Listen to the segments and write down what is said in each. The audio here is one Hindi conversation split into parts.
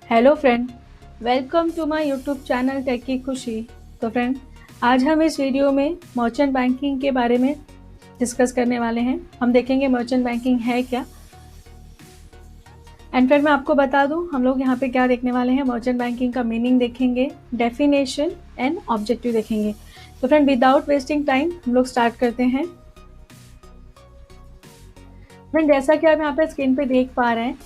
Hello friend, welcome to my YouTube channel tech की खुशी। तो फ्रेंड, आज हम इस वीडियो में मर्चेंट बैंकिंग के बारे में डिस्कस करने वाले हैं। हम देखेंगे मर्चेंट बैंकिंग है क्या। एंड फ्रेंड, मैं आपको बता दूं हम लोग यहाँ पे क्या देखने वाले हैं। मर्चेंट बैंकिंग का मीनिंग देखेंगे, डेफिनेशन एंड ऑब्जेक्टिव देखेंगे। तो फ्रेंड, विदाउट वेस्टिंग टाइम हम लोग स्टार्ट करते हैं। फ्रेंड, जैसा कि आप यहाँ पे स्क्रीन पे देख पा रहे हैं,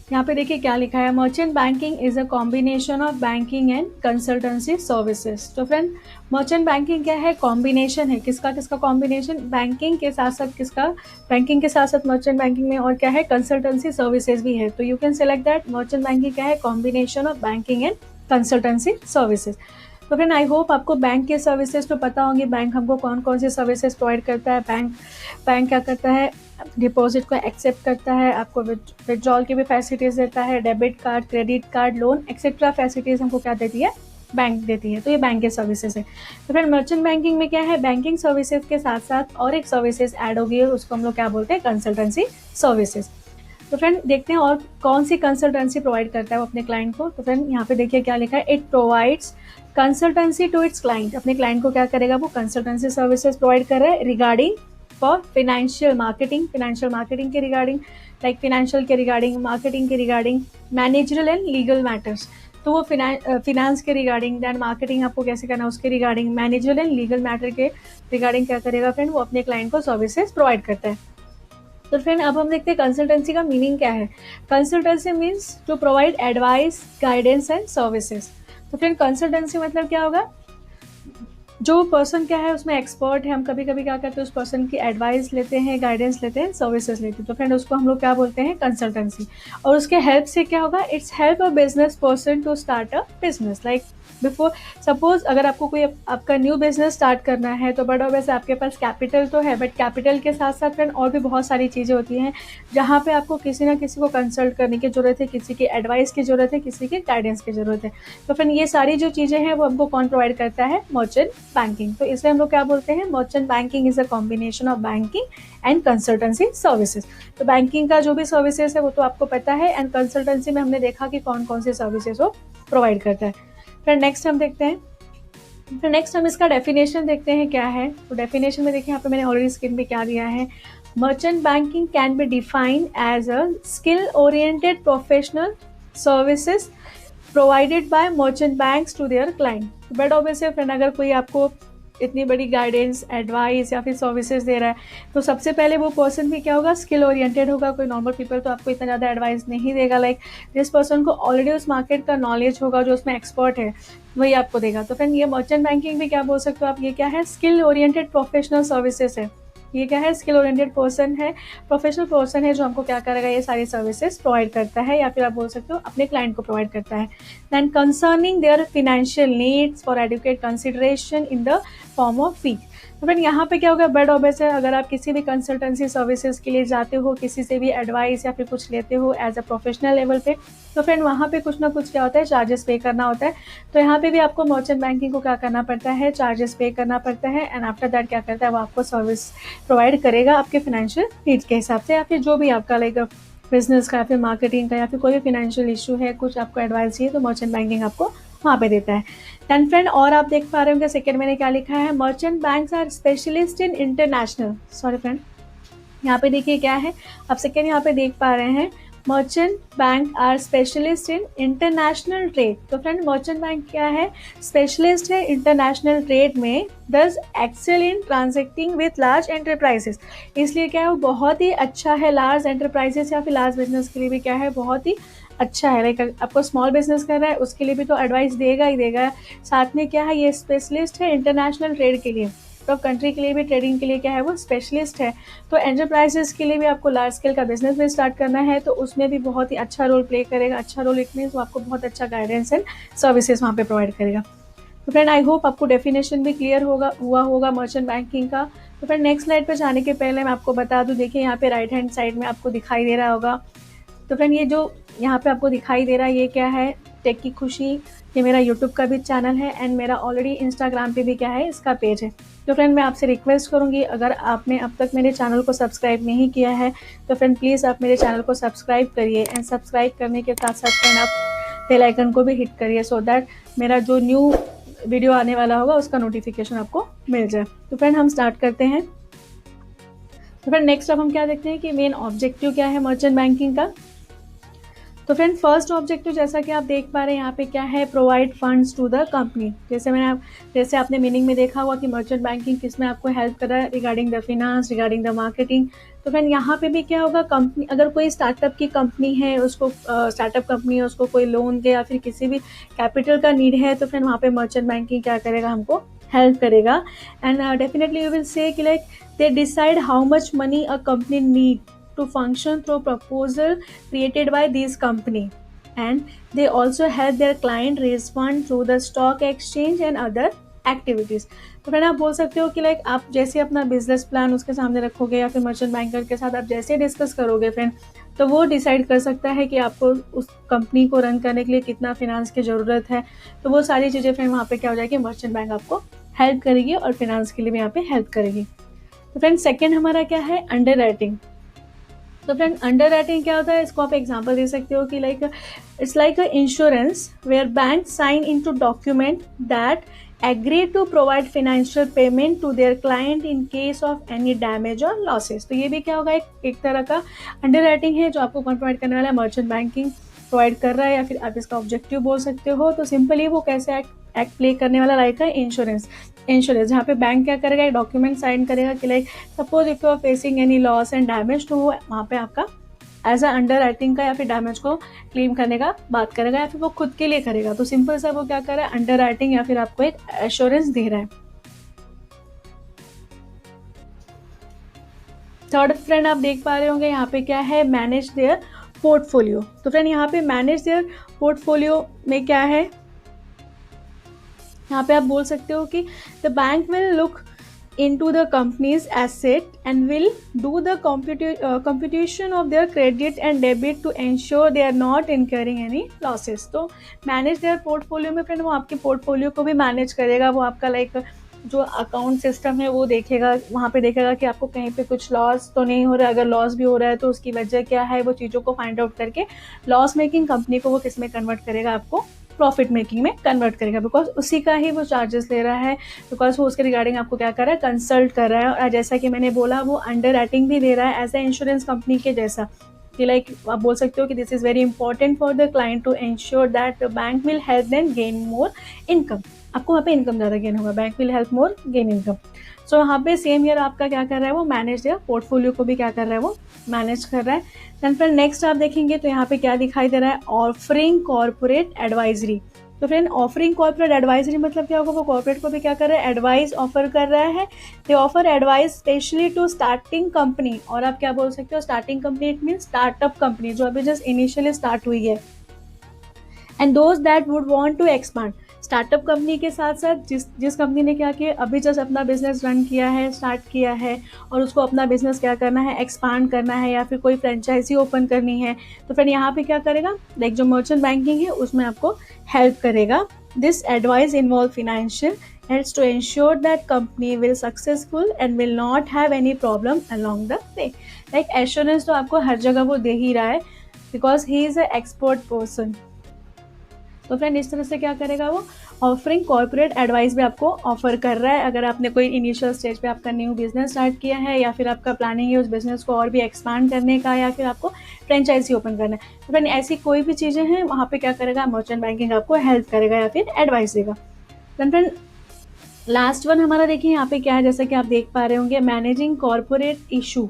यहाँ पे देखिए क्या लिखा है। Merchant banking is a combination of banking and consultancy services. तो फ्रेंड, मर्चेंट बैंकिंग क्या है? कॉम्बिनेशन है। किसका किसका कॉम्बिनेशन? बैंकिंग के साथ साथ किसका? बैंकिंग के साथ साथ मर्चेंट बैंकिंग में और क्या है? कंसल्टेंसी सर्विसेज भी है। तो you can select that merchant banking क्या है? Combination of banking and consultancy services. तो फ्रेंड, आई होप आपको बैंक के सर्विसेज तो पता होंगे। बैंक हमको कौन कौन सी सर्विसेज प्रोवाइड करता है। बैंक क्या करता है? डिपॉजिट को एक्सेप्ट करता है, आपको विड्रॉल की भी फैसिलिटीज़ देता है, debit card, credit card, loan etcetera facilities हमको क्या देती है? बैंक देती है। तो ये बैंक के सर्विसेज है। तो फिर मर्चेंट बैंकिंग में क्या है? बैंकिंग सर्विसेज के साथ साथ और एक सर्विसेज ऐड होगी और उसको हम लोग क्या बोलते हैं? Consultancy services. तो फ्रेंड, देखते हैं और कौन सी कंसल्टेंसी प्रोवाइड करता है वो अपने क्लाइंट को। तो फ्रेंड, यहाँ पे देखिए क्या लिखा है। It provides consultancy to its client. अपने क्लाइंट को क्या करेगा? वो कंसल्टेंसी सर्विसेज प्रोवाइड कर रहा है रिगार्डिंग फॉर फिनेंशियल मार्केटिंग के रिगार्डिंग, लाइक फिनेंशियल के रिगार्डिंग, मार्केटिंग के regarding, managerial and legal matters. तो वो फिनेंस के रिगार्डिंग, दैन मार्केटिंग आपको कैसे करना है उसके regarding, managerial and legal matter के रिगार्डिंग क्या करेगा फ्रेंड? वो अपने क्लाइंट को सर्विसेज प्रोवाइड करता है। तो फ्रेंड, अब हम देखते हैं कंसल्टेंसी का मीनिंग क्या है। Consultancy means to provide advice, guidance and services. तो फ्रेंड, कंसल्टेंसी मतलब क्या होगा? जो पर्सन क्या है उसमें एक्सपर्ट है, हम कभी कभी क्या करते हैं? उस पर्सन की एडवाइस लेते हैं, गाइडेंस लेते हैं, सर्विसेज लेते हैं। तो फ्रेंड, उसको हम लोग क्या बोलते हैं? कंसल्टेंसी। और उसके हेल्प से क्या होगा? It's help a business person to start a business. Like before suppose अगर आपको कोई आपका न्यू बिजनेस स्टार्ट करना है तो बट वैसे आपके पास कैपिटल तो है, बट कैपिटल के साथ साथ फ्रेंड और भी बहुत सारी चीज़ें होती हैं जहाँ पे आपको किसी ना किसी को कंसल्ट करने की ज़रूरत है, किसी की एडवाइस की ज़रूरत है, किसी की गाइडेंस की ज़रूरत है। तो फ्रेंड, ये सारी जो चीज़ें हैं वो हमको कौन प्रोवाइड करता है? Merchant banking. तो इसलिए हम लोग क्या बोलते हैं? Merchant banking is a combination of banking and consultancy services. तो बैंकिंग का जो भी सर्विसेज है वो तो आपको पता है, एंड कंसल्टेंसी में हमने देखा कि कौन कौन से सर्विसेज वो प्रोवाइड करता है। फिर नेक्स्ट हम देखते हैं। फिर नेक्स्ट हम इसका डेफिनेशन देखते हैं क्या है। तो डेफिनेशन में देखिए यहाँ पे मैंने ऑलरेडी स्क्रीन पे क्या दिया है। Merchant banking can be defined as a skill oriented professional services provided by merchant banks to their client. But obviously friend, अगर कोई आपको इतनी बड़ी गाइडेंस, एडवाइस या फिर सर्विसेज दे रहा है तो सबसे पहले वो पर्सन भी क्या होगा? स्किल ओरिएंटेड होगा। कोई नॉर्मल पीपल तो आपको इतना ज़्यादा एडवाइस नहीं देगा। लाइक जिस पर्सन को ऑलरेडी उस मार्केट का नॉलेज होगा, जो उसमें एक्सपर्ट है, वही आपको देगा। तो फ्रेंड, ये मर्चेंट बैंकिंग भी क्या बोल सकते हो आप? ये क्या है? स्किल ओरिएंटेड प्रोफेशनल सर्विसेज है। ये क्या है? स्किल ओरिएंटेड पर्सन है, प्रोफेशनल पर्सन है जो हमको क्या करेगा? ये सारी सर्विसेज प्रोवाइड करता है, या फिर आप बोल सकते हो अपने क्लाइंट को प्रोवाइड करता है। Than concerning their financial needs for educate consideration in the form of fee. तो फ्रेंड, यहाँ पे क्या होगा? बट ऑब्वियस है, अगर आप किसी भी कंसल्टेंसी सर्विसेज के लिए जाते हो, किसी से भी एडवाइस या फिर कुछ लेते हो एज अ प्रोफेशनल लेवल पे, तो फ्रेंड वहाँ पे कुछ ना कुछ क्या होता है? चार्जेस पे करना होता है। तो यहाँ पे भी आपको मर्चेंट बैंकिंग को क्या करना पड़ता है? चार्जेस पे करना पड़ता है। एंड आफ्टर दैट क्या करता है? वो आपको सर्विस प्रोवाइड करेगा आपके फाइनेंशियल नीड्स के हिसाब से, या फिर जो भी आपका लाइक बिजनेस का या फिर मार्केटिंग का या फिर कोई भी फाइनेंशियल इशू है, कुछ आपको एडवाइस चाहिए, तो मर्चेंट बैंकिंग आपको वहाँ पे देता है। दैन फ्रेंड, और आप देख पा रहे होंगे सेकेंड मैंने क्या लिखा है। Merchant banks are specialist in international, sorry friend, यहाँ पे देखिए क्या है। आप सेकेंड यहाँ पे देख पा रहे हैं, merchant bank are specialist in international trade. तो फ्रेंड, मर्चेंट बैंक क्या है? स्पेशलिस्ट है इंटरनेशनल ट्रेड में, thus excel in transacting with large enterprises. इसलिए क्या है? वो बहुत ही अच्छा है लार्ज एंटरप्राइजेस या फिर लार्ज बिजनेस के लिए भी क्या है? बहुत ही अच्छा है। लाइक आपको स्मॉल बिजनेस कर रहा है उसके लिए भी तो एडवाइस देगा ही देगा। साथ में क्या है? ये स्पेशलिस्ट है इंटरनेशनल ट्रेड के लिए, तो कंट्री के लिए भी, ट्रेडिंग के लिए क्या है? वो स्पेशलिस्ट है। तो एंटरप्राइजेस के लिए भी आपको लार्ज स्केल का बिजनेस भी स्टार्ट करना है तो उसमें भी बहुत ही अच्छा रोल प्ले करेगा। अच्छा रोल इट मीन्स वो आपको बहुत अच्छा गाइडेंस एंड सर्विसेज वहाँ पे प्रोवाइड करेगा। तो फ्रेंड, आई होप आपको डेफिनेशन भी क्लियर हुआ होगा मर्चेंट बैंकिंग का। तो फ्रेंड, नेक्स्ट स्लाइड पे जाने के पहले मैं आपको बता दूं, देखिए यहाँ पे राइट हैंड साइड में आपको दिखाई दे रहा होगा। तो फ्रेंड, ये जो यहाँ पे आपको दिखाई दे रहा है ये क्या है? टेक की खुशी, ये मेरा यूट्यूब का भी चैनल है एंड मेरा ऑलरेडी इंस्टाग्राम पे भी क्या है, इसका पेज है। तो फ्रेंड मैं आपसे रिक्वेस्ट करूँगी, अगर आपने अब तक मेरे चैनल को सब्सक्राइब नहीं किया है तो फ्रेंड प्लीज़ आप मेरे चैनल को सब्सक्राइब करिए एंड सब्सक्राइब करने के साथ साथ फ्रेंड आप बेल आइकन को भी हिट करिए सो दैट मेरा जो न्यू वीडियो आने वाला होगा उसका नोटिफिकेशन आपको मिल जाए। तो फ्रेंड हम स्टार्ट करते हैं। तो फ्रेंड नेक्स्ट अब हम क्या देखते हैं कि मेन ऑब्जेक्टिव क्या है मर्चेंट बैंकिंग का। तो फ्रेंड फर्स्ट ऑब्जेक्टिव जैसा कि आप देख पा रहे हैं यहाँ पे क्या है, provide funds to the company. जैसे आपने मीनिंग में देखा हुआ कि मर्चेंट बैंकिंग किस में आपको हेल्प कर रहा है, regarding the finance, regarding the marketing. तो फ्रेंड यहाँ पे भी क्या होगा, कंपनी अगर कोई स्टार्टअप की कंपनी है, उसको स्टार्टअप कंपनी है, उसको कोई लोन के या फिर किसी भी कैपिटल का नीड है तो फ्रेंड वहाँ पे मर्चेंट बैंकिंग क्या करेगा, हमको हेल्प करेगा। And definitely you will say कि like they decide how much money a company need to function through proposal created by this company, and they also help their client raise fund through the stock exchange and other activities। तो फ्रेंड आप बोल सकते हो कि लाइक आप जैसे अपना बिजनेस प्लान उसके सामने रखोगे या फिर मर्चेंट बैंकर के साथ आप जैसे डिस्कस करोगे फ्रेंड, तो वो डिसाइड कर सकता है कि आपको उस कंपनी को रन करने के लिए कितना फिनांस की ज़रूरत है। तो वो सारी चीज़ें फ्रेंड वहाँ पे क्या हो जाएगी, मर्चेंट बैंक आपको हेल्प करेगी और फिनांस के लिए भी यहाँ पे हेल्प करेगी। तो फ्रेंड सेकेंड हमारा क्या है, अंडर राइटिंग। तो फ्रेंड अंडर राइटिंग क्या होता है, इसको आप एग्जांपल दे सकते हो कि like it's like a insurance where bank sign into document that agree to provide financial payment to their client in case of any damage और लॉसेस। तो ये भी क्या होगा, एक तरह का अंडर राइटिंग है जो आपको कौन प्रोवाइड करने वाला है, मर्चेंट बैंकिंग प्रोवाइड कर रहा है, या फिर आप इसका ऑब्जेक्टिव बोल सकते हो। तो सिंपली वो कैसे एक्ट प्ले करने वाला लाइक है इंश्योरेंस जहाँ पे बैंक क्या करेगा, एक डॉक्यूमेंट साइन करेगा कि like suppose if you are facing any loss and damage, तो वो वहाँ पे आपका एज अ अंडर राइटिंग का या फिर डैमेज को क्लेम करने का बात करेगा या फिर वो खुद के लिए करेगा। तो सिंपल सा वो क्या कर रहा है, अंडर राइटिंग या फिर आपको एक एश्योरेंस दे रहा है। थर्ड फ्रेंड आप देख पा रहे होंगे यहाँ पे क्या है, मैनेज देयर पोर्टफोलियो। तो फ्रेंड यहाँ पे मैनेज देयर पोर्टफोलियो में क्या है, यहाँ पे आप बोल सकते हो कि the bank will look into the company's asset and will do the computation of their credit and debit to ensure they are not incurring any losses। तो manage their portfolio में फ्रेंड वो आपके पोर्टफोलियो को भी मैनेज करेगा, वो आपका लाइक जो अकाउंट सिस्टम है वो देखेगा, वहाँ पे देखेगा कि आपको कहीं पे कुछ लॉस तो नहीं हो रहा है, अगर लॉस भी हो रहा है तो उसकी वजह क्या है, वो चीज़ों को फाइंड आउट करके लॉस मेकिंग कंपनी को वो किस में कन्वर्ट करेगा, आपको प्रॉफिट मेकिंग में कन्वर्ट करेगा, बिकॉज उसी का ही वो चार्जेस ले रहा है, बिकॉज वो उसके रिगार्डिंग आपको क्या कर रहा है, कंसल्ट कर रहा है। और जैसा कि मैंने बोला वो अंडर राइटिंग भी दे रहा है एज ए इंश्योरेंस कंपनी के जैसा कि लाइक आप बोल सकते हो कि this is very important for the client to ensure that the bank will help them gain more income. आपको वहाँ पे इनकम ज़्यादा गेन होगा, bank will help more gain income. So यहाँ पे सेम ईयर आपका क्या कर रहा है, वो मैनेज देयर पोर्टफोलियो को भी क्या कर रहा है, वो मैनेज कर रहा है। देन फिर नेक्स्ट आप देखेंगे तो यहाँ पे क्या दिखाई दे रहा है, ऑफरिंग कॉर्पोरेट एडवाइजरी। तो फ्रेंड ऑफरिंग कॉर्पोरेट एडवाइजरी मतलब क्या होगा, वो कॉर्पोरेट को भी क्या कर रहा है, एडवाइस ऑफर कर रहा है। They offer advice specially to starting company, और आप क्या बोल सकते हो, starting company it mean startup company जो अभी जस्ट इनिशियली स्टार्ट हुई है, and those that would want to expand. Startup company के साथ साथ जिस कंपनी ने क्या किया, अभी जस्ट अपना बिजनेस रन किया है, स्टार्ट किया है, और उसको अपना बिजनेस क्या करना है, एक्सपांड करना है, या फिर कोई फ्रेंचाइजी ओपन करनी है, तो फिर यहाँ पे क्या करेगा, लाइक जो मर्चेंट बैंकिंग है उसमें आपको हेल्प करेगा। This advice involve financial helps to ensure that company will successful and will not have any problem along the way। like assurance तो आपको हर जगह वो दे ही रहा है because he is a expert person। तो फ्रेंड इस तरह से क्या करेगा, वो ऑफरिंग कॉर्पोरेट एडवाइस भी आपको ऑफर कर रहा है। अगर आपने कोई इनिशियल स्टेज पे आपका न्यू बिजनेस स्टार्ट किया है, या फिर आपका प्लानिंग है उस बिजनेस को और भी एक्सपांड करने का, या फिर आपको फ्रेंचाइजी ओपन करना है, तो फ्रेंड ऐसी कोई भी चीज़ें हैं वहाँ पे क्या करेगा, मर्चेंट बैंकिंग आपको हेल्प करेगा या फिर एडवाइस देगा। फ्रेंड लास्ट वन हमारा देखिए यहाँ पे क्या है, जैसा कि आप देख पा रहे होंगे, मैनेजिंग कॉर्पोरेट इशू।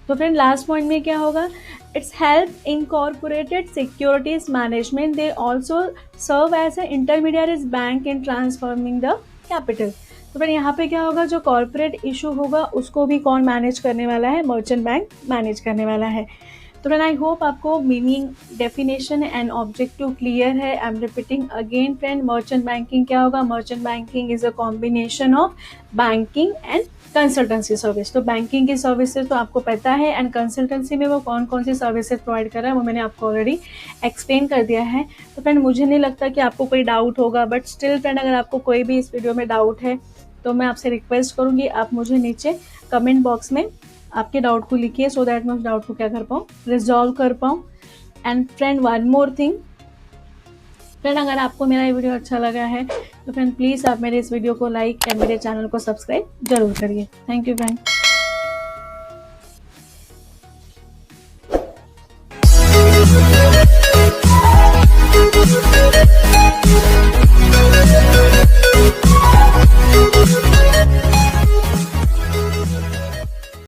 तो फ्रेंड लास्ट पॉइंट में क्या होगा, it's help incorporated securities management, they also serve as a intermediate bank in transforming the capital. तो फिर यहाँ पे क्या होगा, जो कॉर्पोरेट इशू होगा उसको भी कौन मैनेज करने वाला है, मर्चेंट बैंक मैनेज करने वाला है। तो फ्रेंड आई होप आपको meaning, definition and objective clear है। I am repeating again friend, merchant banking क्या होगा, merchant banking is a combination of banking and consultancy service, तो बैंकिंग की सर्विसेज तो आपको पता है, एंड कंसल्टेंसी में वो कौन कौन सी सर्विसेज प्रोवाइड कर रहा है वो मैंने आपको ऑलरेडी एक्सप्लेन कर दिया है। तो फ्रेंड मुझे नहीं लगता कि आपको कोई डाउट होगा, बट स्टिल फ्रेंड अगर आपको कोई भी इस वीडियो में डाउट है तो मैं आपसे रिक्वेस्ट करूँगी आप मुझे नीचे कमेंट बॉक्स में आपके डाउट को लिखिए, सो दैट मैं उस डाउट को क्या कर पाऊँ, रिजॉल्व कर पाऊँ। And friend one more thing, friend अगर आपको मेरा ये वीडियो अच्छा लगा है तो फ्रेंड प्लीज़ आप मेरे इस वीडियो को लाइक एंड मेरे चैनल को सब्सक्राइब जरूर करिए। Thank you friend.